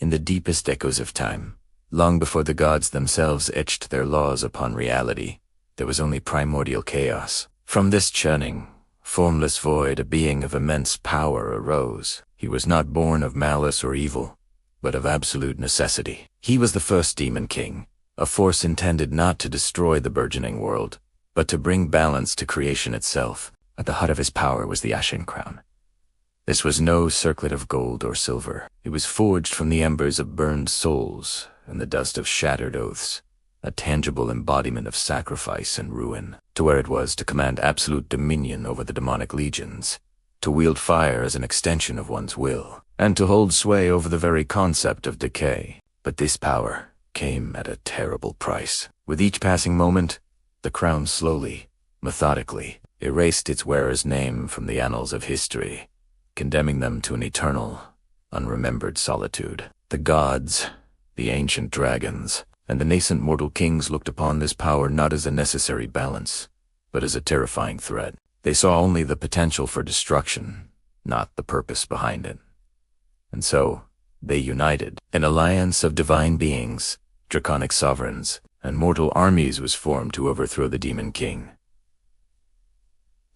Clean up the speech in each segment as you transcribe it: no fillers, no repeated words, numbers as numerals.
in the deepest echoes of time. Long before the gods themselves etched their laws upon reality, there was only primordial chaos. From this churning, formless void, a being of immense power arose. He was not born of malice or evil, but of absolute necessity. He was the first demon king, a force intended not to destroy the burgeoning world, but to bring balance to creation itself. At the heart of his power was the Ashen Crown. This was no circlet of gold or silver. It was forged from the embers of burned souls and the dust of shattered oaths, a tangible embodiment of sacrifice and ruin. To wear it was to command absolute dominion over the demonic legions, to wield fire as an extension of one's will, and to hold sway over the very concept of decay. But this power came at a terrible price. With each passing moment, the crown slowly, methodically, erased its wearer's name from the annals of history, condemning them to an eternal, unremembered solitude. The gods, the ancient dragons, and the nascent mortal kings looked upon this power not as a necessary balance, but as a terrifying threat. They saw only the potential for destruction, not the purpose behind it. And so, they united. An alliance of divine beings, draconic sovereigns, and mortal armies was formed to overthrow the demon king.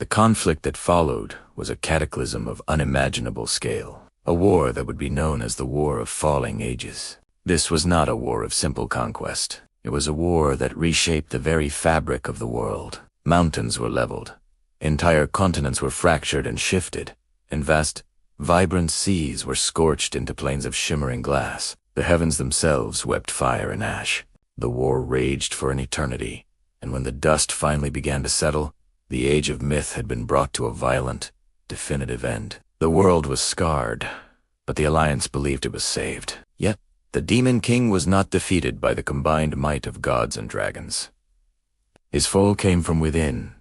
The conflict that followed was a cataclysm of unimaginable scale, a war that would be known as the War of Falling Ages. This was not a war of simple conquest. It was a war that reshaped the very fabric of the world. Mountains were leveled, entire continents were fractured and shifted, and vast, vibrant seas were scorched into plains of shimmering glass. The heavens themselves wept fire and ash. The war raged for an eternity, and when the dust finally began to settle, the age of myth had been brought to a violent, definitive end. The world was scarred, but the Alliance believed it was saved. Yet, the Demon King was not defeated by the combined might of gods and dragons. His fall came from within,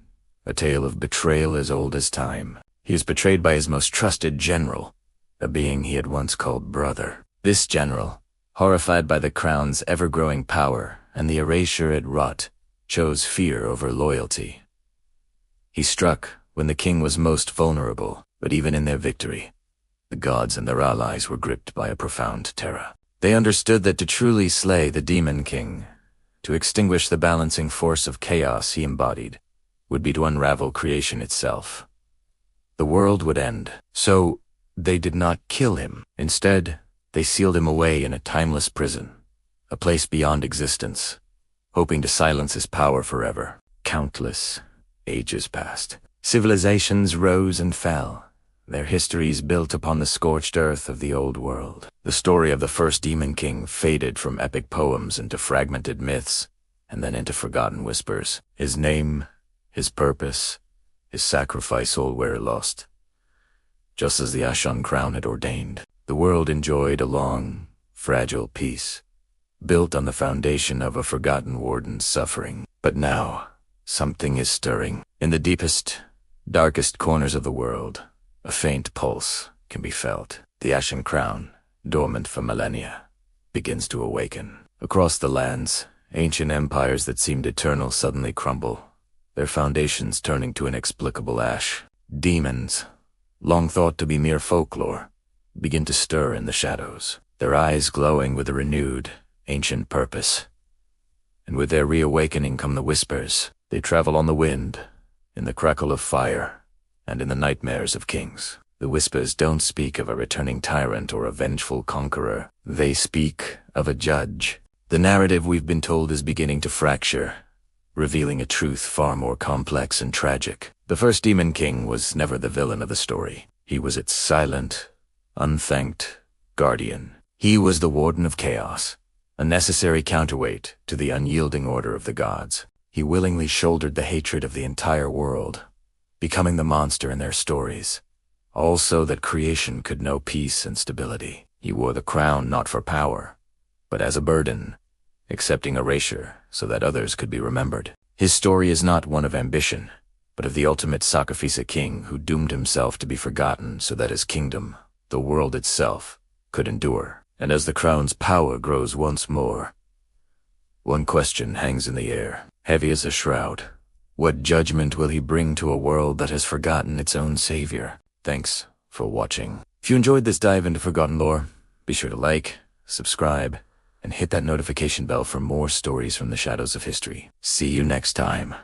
a tale of betrayal as old as time. He was betrayed by his most trusted general, a being he had once called brother. This general, horrified by the crown's ever-growing power and the erasure it wrought, chose fear over loyalty. He struck when the king was most vulnerable, but even in their victory, the gods and their allies were gripped by a profound terror. They understood that to truly slay the Demon King, to extinguish the balancing force of chaos he embodied, would be to unravel creation itself. The world would end. So, they did not kill him. Instead, they sealed him away in a timeless prison, a place beyond existence, hoping to silence his power forever. Countless ages passed. Civilizations rose and fell, their histories built upon the scorched earth of the old world. The story of the first Demon King faded from epic poems into fragmented myths, and then into forgotten whispers. His name, his purpose, his sacrifice all were lost. Just as the Ashen Crown had ordained, the world enjoyed a long, fragile peace, built on the foundation of a forgotten warden's suffering. But now, something is stirring. In the deepest, darkest corners of the world, a faint pulse can be felt. The Ashen Crown, dormant for millennia, begins to awaken. Across the lands, ancient empires that seemed eternal suddenly crumble, their foundations turning to inexplicable ash. Demons, long thought to be mere folklore, begin to stir in the shadows, their eyes glowing with a renewed, ancient purpose. And with their reawakening come the whispers. They travel on the wind, in the crackle of fire, and in the nightmares of kings. The whispers don't speak of a returning tyrant or a vengeful conqueror. They speak of a judge. The narrative we've been told is beginning to fracture, revealing a truth far more complex and tragic. The first Demon King was never the villain of the story. He was its silent, unthanked guardian. He was the Warden of Chaos, a necessary counterweight to the unyielding order of the gods. He willingly shouldered the hatred of the entire world, becoming the monster in their stories, all so that creation could know peace and stability. He wore the crown not for power, but as a burden, accepting erasure so that others could be remembered. His story is not one of ambition, but of the ultimate sacrifice king who doomed himself to be forgotten so that his kingdom, the world itself, could endure. And as the crown's power grows once more, one question hangs in the air, heavy as a shroud. What judgment will he bring to a world that has forgotten its own savior? Thanks for watching. If you enjoyed this dive into forgotten lore, be sure to like, subscribe, and hit that notification bell for more stories from the shadows of history. See you next time.